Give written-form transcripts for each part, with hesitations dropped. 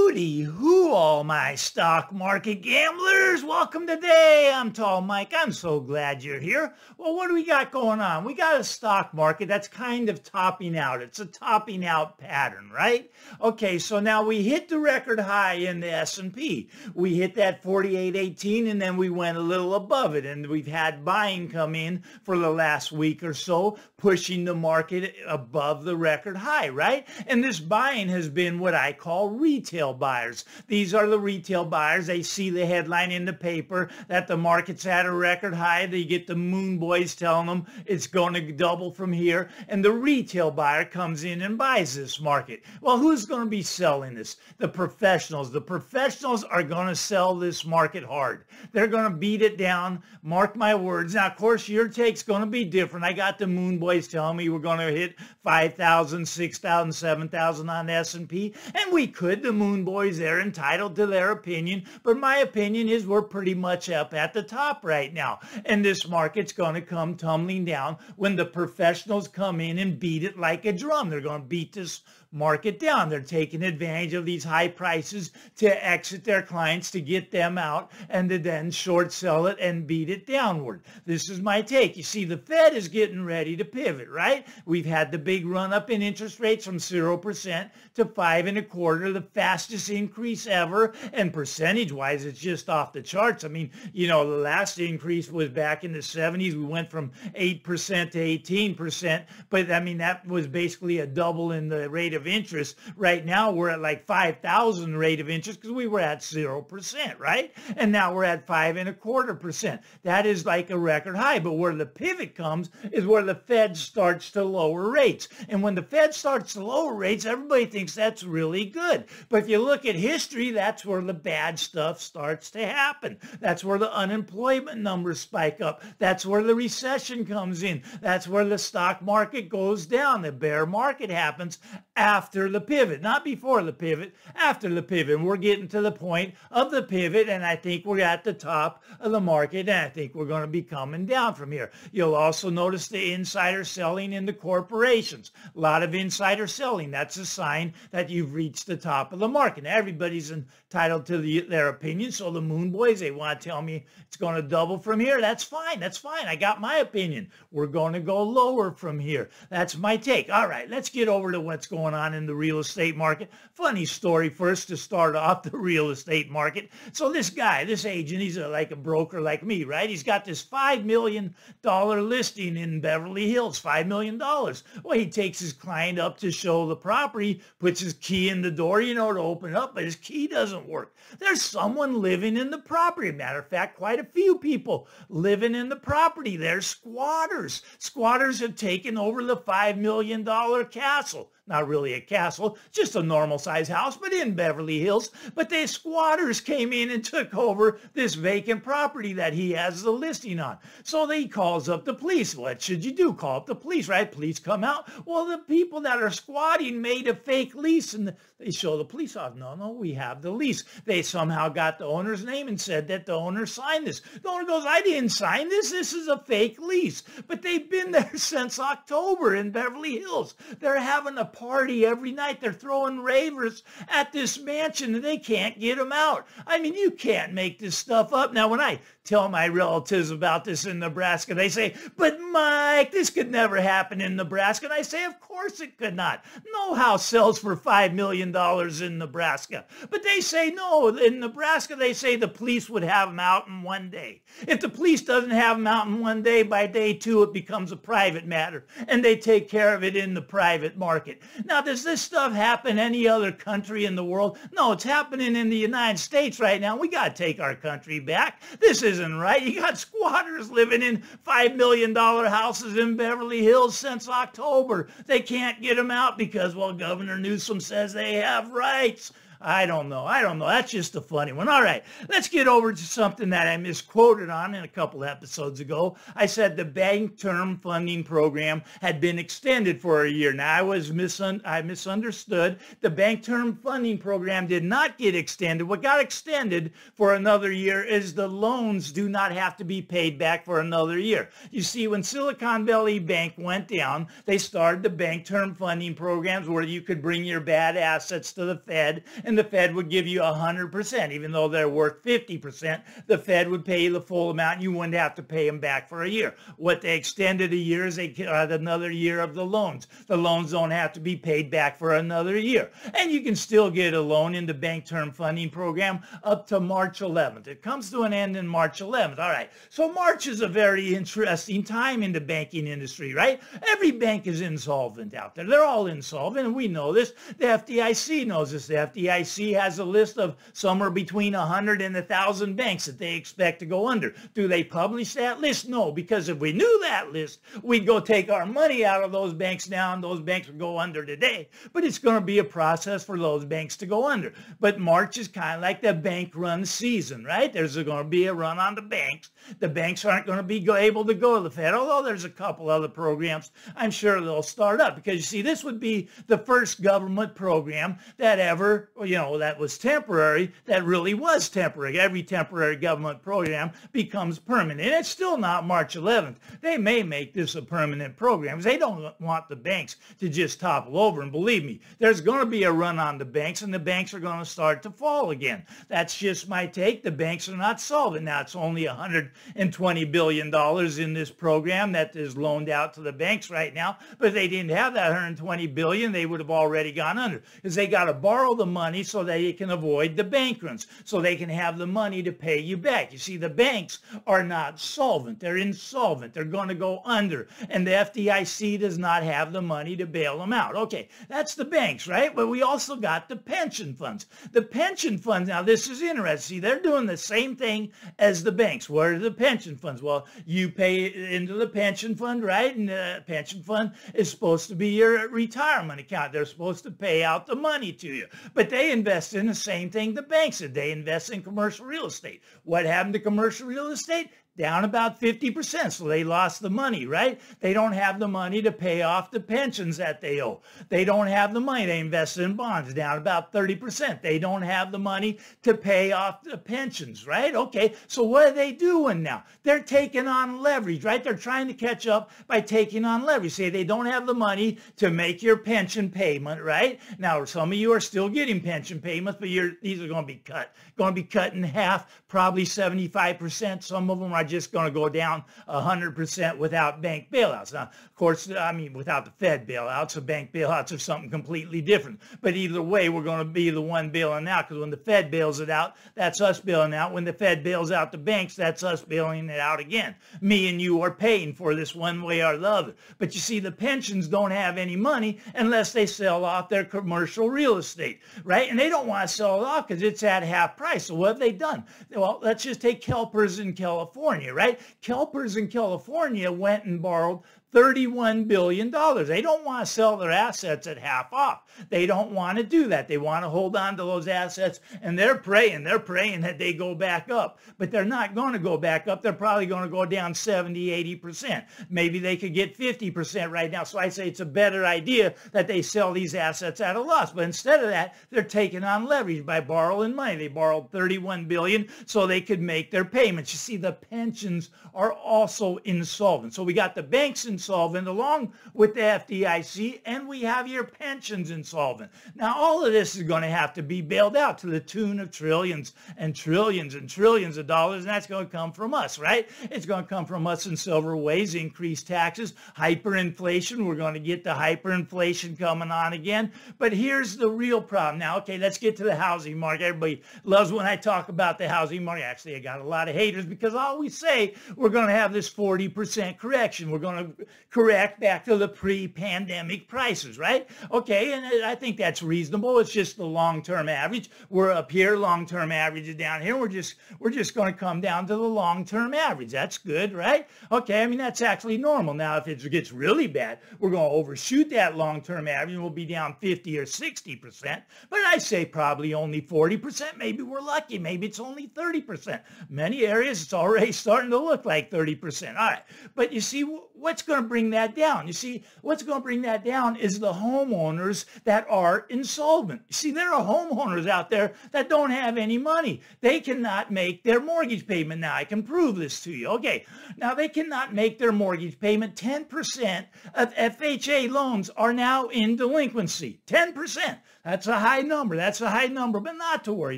Hooty hoo, all my stock market gamblers. Welcome today. I'm Tall Mike. I'm so glad you're here. Well, what do we got going on? We got a stock market that's kind of topping out. It's a topping out pattern, right? Okay, so now we hit the record high in the S&P. We hit that 48.18 and then we went a little above it, and we've had buying come in for the last week or so, pushing the market above the record high, right? And this buying has been what I call retail buyers. These are the retail buyers. They see the headline in the paper that the market's at a record high. They get the moon boys telling them it's going to double from here. And the retail buyer comes in and buys this market. Well, who's going to be selling this? The professionals. The professionals are going to sell this market hard. They're going to beat it down. Mark my words. Now, of course, your take's going to be different. I got the moon boys telling me we're going to hit 5,000, 6,000, 7,000 on the S&P. And we could. The moon boys, they're entitled to their opinion. But my opinion is we're pretty much up at the top right now. And this market's going to come tumbling down when the professionals come in and beat it like a drum. They're going to beat this market down. They're taking advantage of these high prices to exit their clients, to get them out, and to then short sell it and beat it downward. This is my take. You see, the Fed is getting ready to pivot, right? We've had the big run up in interest rates from 0% to 5.25%, the fastest increase ever, and percentage-wise, it's just off the charts. I mean, you know, the last increase was back in the 70s. We went from 8% to 18%, but I mean, that was basically a double in the rate of interest. Right now, we're at like 5,000 rate of interest because we were at 0%, right? And now we're at 5.25%. That is like a record high, but where the pivot comes is where the Fed starts to lower rates. And when the Fed starts to lower rates, everybody thinks that's really good. But if you look at history, that's where the bad stuff starts to happen. That's where the unemployment numbers spike up. That's where the recession comes in. That's where the stock market goes down. The bear market happens after the pivot, not before the pivot, after the pivot. And we're getting to the point of the pivot, and I think we're at the top of the market, and I think we're going to be coming down from here. You'll also notice the insider selling in the corporations. A lot of insider selling. That's a sign that you've reached the top of the market. Now, everybody's entitled to their opinion, so the moon boys, they want to tell me it's going to double from here. That's fine. That's fine. I got my opinion. We're going to go lower from here. That's my take. All right, let's get over to what's going on in the real estate market. Funny story first to start off the real estate market. So this guy, this agent, he's like a broker like me, right? He's got this $5 million listing in Beverly Hills, $5 million. Well, he takes his client up to show the property, puts his key in the door, you know, to open it up, but his key doesn't work. There's someone living in the property. Matter of fact, quite a few people living in the property. They're squatters. Squatters have taken over the $5 million castle. Not really a castle, just a normal size house, but in Beverly Hills. But the squatters came in and took over this vacant property that he has the listing on. So he calls up the police. What should you do? Call up the police, right? Police come out. Well, the people that are squatting made a fake lease, and they show the police off. No, we have the lease. They somehow got the owner's name and said that the owner signed this. The owner goes, I didn't sign this. This is a fake lease. But they've been there since October in Beverly Hills. They're having a party every night. They're throwing ravers at this mansion and they can't get them out. I mean, you can't make this stuff up. Now, when I tell my relatives about this in Nebraska, they say, but Mike, this could never happen in Nebraska. And I say, of course it could not. No house sells for $5 million in Nebraska. But they say, no, in Nebraska, they say the police would have them out in one day. If the police doesn't have them out in one day, by day two, it becomes a private matter. And they take care of it in the private market. Now, does this stuff happen any other country in the world? No, it's happening in the United States right now. We got to take our country back. This isn't right. You got squatters living in $5 million houses in Beverly Hills since October. They can't get them out because, well, Governor Newsom says they have rights. I don't know. That's just a funny one. All right, let's get over to something that I misquoted on in a couple episodes ago. I said the bank term funding program had been extended for a year. Now, I misunderstood. The bank term funding program did not get extended. What got extended for another year is the loans do not have to be paid back for another year. You see, when Silicon Valley Bank went down, they started the bank term funding programs where you could bring your bad assets to the Fed and the Fed would give you 100%, even though they're worth 50%. The Fed would pay you the full amount, and you wouldn't have to pay them back for a year. What they extended a year is they got another year of the loans. The loans don't have to be paid back for another year. And you can still get a loan in the Bank Term Funding Program up to March 11th. It comes to an end in March 11th. All right. So March is a very interesting time in the banking industry, right? Every bank is insolvent out there. They're all insolvent, and we know this. The FDIC knows this. The FDIC has a list of somewhere between 100 and 1,000 banks that they expect to go under. Do they publish that list? No, because if we knew that list, we'd go take our money out of those banks now, and those banks would go under today. But it's going to be a process for those banks to go under. But March is kind of like the bank run season, right? There's going to be a run on the banks. The banks aren't going to be able to go to the Fed, although there's a couple other programs I'm sure they'll start up, because you see, this would be the first government program that ever, that was temporary, that really was temporary. Every temporary government program becomes permanent. And it's still not March 11th. They may make this a permanent program because they don't want the banks to just topple over. And believe me, there's going to be a run on the banks, and the banks are going to start to fall again. That's just my take. The banks are not solvent. Now, it's only $120 billion in this program that is loaned out to the banks right now. But if they didn't have that $120 billion, they would have already gone under, because they got to borrow the money so they can avoid the bank runs, so they can have the money to pay you back. You see, the banks are not solvent. They're insolvent. They're going to go under, and the FDIC does not have the money to bail them out. Okay, that's the banks, right? But we also got the pension funds. The pension funds, now this is interesting. See, they're doing the same thing as the banks. What are the pension funds? Well, you pay into the pension fund, right? And the pension fund is supposed to be your retirement account. They're supposed to pay out the money to you. But they invest in the same thing the banks did. They invest in commercial real estate. What happened to commercial real estate? Down about 50%, so they lost the money, right? They don't have the money to pay off the pensions that they owe. They don't have the money. They invested in bonds, down about 30%. They don't have the money to pay off the pensions, right? Okay, so what are they doing now? They're taking on leverage, right? They're trying to catch up by taking on leverage. Say they don't have the money to make your pension payment, right? Now, some of you are still getting pension payments, but these are going to be cut in half, probably 75%. Some of them are just going to go down 100% without bank bailouts. Now, of course, without the Fed bailouts, so bank bailouts are something completely different. But either way, we're going to be the one bailing out, because when the Fed bails it out, that's us bailing out. When the Fed bails out the banks, that's us bailing it out again. Me and you are paying for this one way or the other. But you see, the pensions don't have any money unless they sell off their commercial real estate, right? And they don't want to sell it off because it's at half price. So what have they done? Well, let's just take CalPERS in California, right? CalPERS in California went and borrowed $31 billion. They don't want to sell their assets at half off. They don't want to do that. They want to hold on to those assets, and they're praying that they go back up. But they're not going to go back up. They're probably going to go down 70, 80%. Maybe they could get 50% right now. So I say it's a better idea that they sell these assets at a loss. But instead of that, they're taking on leverage by borrowing money. They borrowed $31 billion so they could make their payments. You see, the pensions are also insolvent. So we got the banks insolvent along with the FDIC, and we have your pensions insolvent. Now, all of this is going to have to be bailed out to the tune of trillions and trillions and trillions of dollars, and that's going to come from us, right? It's going to come from us in several ways: increased taxes, hyperinflation. We're going to get the hyperinflation coming on again. But here's the real problem. Now, okay, let's get to the housing market. Everybody loves when I talk about the housing market. Actually, I got a lot of haters because I always say we're going to have this 40% correction. We're going to correct back to the pre-pandemic prices, right? Okay, and I think that's reasonable. It's just the long-term average. We're up here, long-term average is down here. We're just going to come down to the long-term average. That's good, right? Okay, that's actually normal. Now, if it gets really bad, we're going to overshoot that long-term average, and we'll be down 50 or 60%. But I say probably only 40%. Maybe we're lucky. Maybe it's only 30%. Many areas, it's already starting to look like 30%. All right, but you see, what's going to bring that down? You see, what's going to bring that down is the homeowners that are insolvent. You see, there are homeowners out there that don't have any money. They cannot make their mortgage payment. Now, I can prove this to you. Okay, now they cannot make their mortgage payment. 10% of FHA loans are now in delinquency. 10%. That's a high number. That's a high number, but not to worry,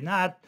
not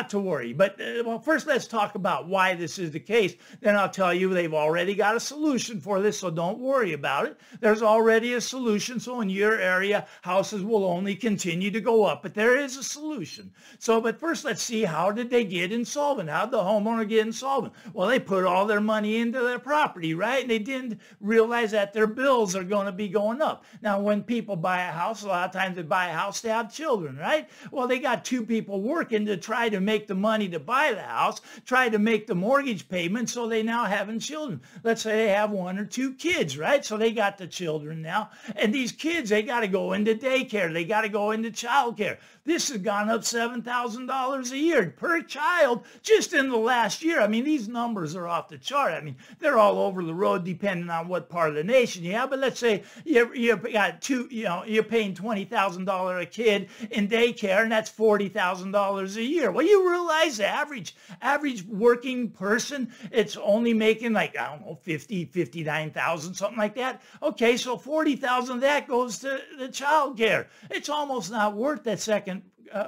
to worry. But well, first let's talk about why this is the case. Then I'll tell you they've already got a solution for this, so don't worry about it. There's already a solution, so in your area, houses will only continue to go up, but there is a solution. So, but first let's see, how did they get insolvent? How did the homeowner get insolvent? Well, they put all their money into their property, right? And they didn't realize that their bills are going to be going up. Now, when people buy a house, a lot of times they buy a house to have children, right? Well, they got two people working to try to make the money to buy the house, try to make the mortgage payment, so they now having children. Let's say they have one or two kids, right? So they got the children now. And these kids, they got to go into daycare. They got to go into childcare. This has gone up $7,000 a year per child just in the last year. I mean, these numbers are off the chart. I mean, they're all over the road depending on what part of the nation you have. But let's say you got two, you're paying $20,000 a kid in daycare, and that's $40,000 a year. Well, you realize the average working person, it's only making like, I don't know, 59,000, something like that. Okay, so 40,000 of that goes to the child care. It's almost not worth that second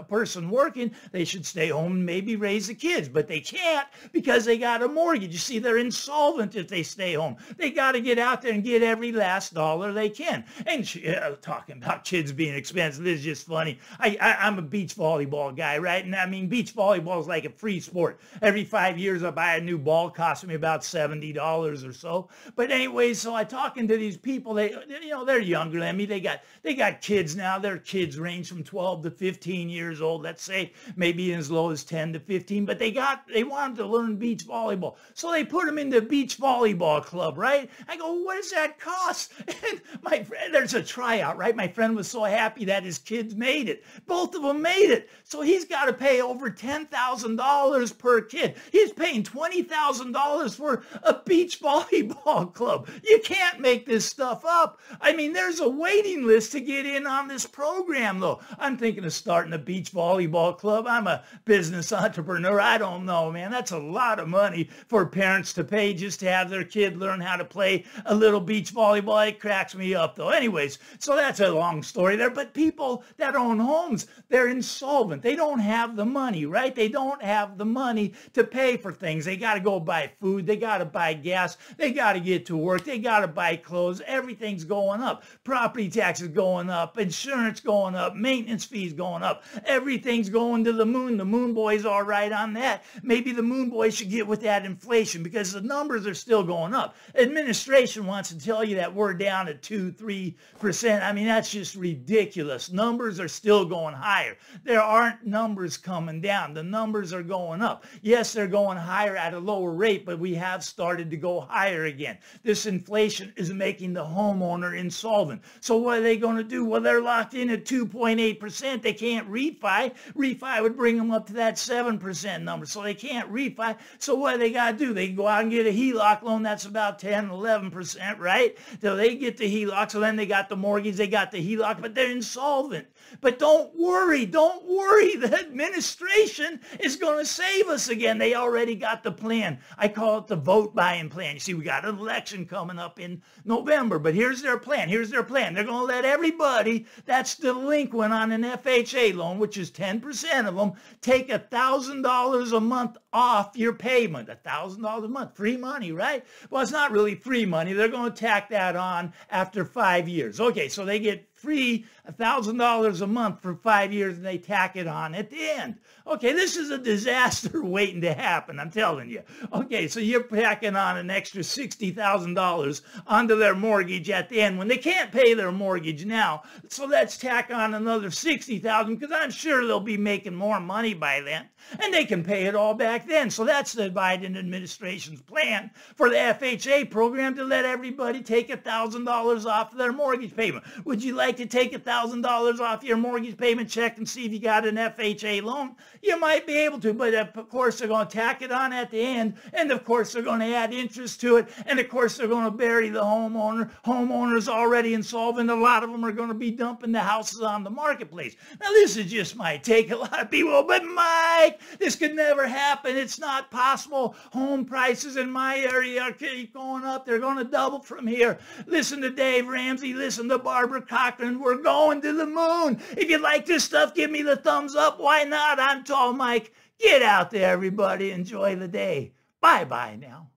person working. They should stay home and maybe raise the kids, but they can't because they got a mortgage. You see, they're insolvent if they stay home. They got to get out there and get every last dollar they can. And talking about kids being expensive, this is just funny. I'm a beach volleyball guy, right? And I mean, beach volleyball is like a free sport. Every 5 years I buy a new ball, costing me about $70 or so. But anyway, so I talking to these people, they're younger than me. They got kids now. Their kids range from 12 to 15 years old, let's say, maybe as low as 10 to 15, but they wanted to learn beach volleyball. So they put them in the beach volleyball club, right? I go, what does that cost? And my friend, there's a tryout, right? My friend was so happy that his kids made it. Both of them made it. So he's got to pay over $10,000 per kid. He's paying $20,000 for a beach volleyball club. You can't make this stuff up. I mean, there's a waiting list to get in on this program, though. I'm thinking of starting a beach volleyball club. I'm a business entrepreneur. I don't know, man. That's a lot of money for parents to pay just to have their kid learn how to play a little beach volleyball. It cracks me up, though. Anyways, so that's a long story there. But people that own homes, they're insolvent. They don't have the money, right? They don't have the money to pay for things. They got to go buy food. They got to buy gas. They got to get to work. They got to buy clothes. Everything's going up. Property taxes going up. Insurance going up. Maintenance fees going up. Everything's going to the moon. The moon boys are right on that. Maybe the moon boys should get with that inflation because the numbers are still going up. Administration wants to tell you that we're down at 2-3%. I mean, that's just ridiculous. Numbers are still going higher. There aren't numbers coming down. The numbers are going up. Yes, they're going higher at a lower rate, but we have started to go higher again. This inflation is making the homeowner insolvent. So what are they going to do? Well, they're locked in at 2.8%. They can't refi. Refi would bring them up to that 7% number. So they can't refi. So what do they got to do? They can go out and get a HELOC loan. That's about 10, 11%, right? So they get the HELOC. So then they got the mortgage. They got the HELOC, but they're insolvent. But don't worry. Don't worry. The administration is going to save us again. They already got the plan. I call it the vote buying plan. You see, we got an election coming up in November, but here's their plan. Here's their plan. They're going to let everybody that's delinquent on an FHA loan, which is 10% of them, take $1,000 a month off your payment. $1,000 a month. Free money, right? Well, it's not really free money. They're going to tack that on after 5 years. Okay, so they get free $1,000 a month for 5 years and they tack it on at the end. Okay, this is a disaster waiting to happen, I'm telling you. Okay, so you're packing on an extra $60,000 onto their mortgage at the end when they can't pay their mortgage now. So let's tack on another $60,000 because I'm sure they'll be making more money by then and they can pay it all back then. So that's the Biden administration's plan for the FHA program, to let everybody take $1,000 off their mortgage payment. Would you like to take $1,000 off your mortgage payment check and see if you got an FHA loan? You might be able to, but of course they're going to tack it on at the end, and of course they're going to add interest to it, and of course they're going to bury the homeowner. Homeowners already insolvent. A lot of them are going to be dumping the houses on the marketplace. Now this is just my take. A lot of people, but Mike, this could never happen. It's not possible. Home prices in my area keep going up. They're going to double from here. Listen to Dave Ramsey. Listen to Barbara Cox. rocking. We're going to the moon. If you like this stuff, give me the thumbs up. Why not? I'm Tall Mike. Get out there, everybody. Enjoy the day. Bye-bye now.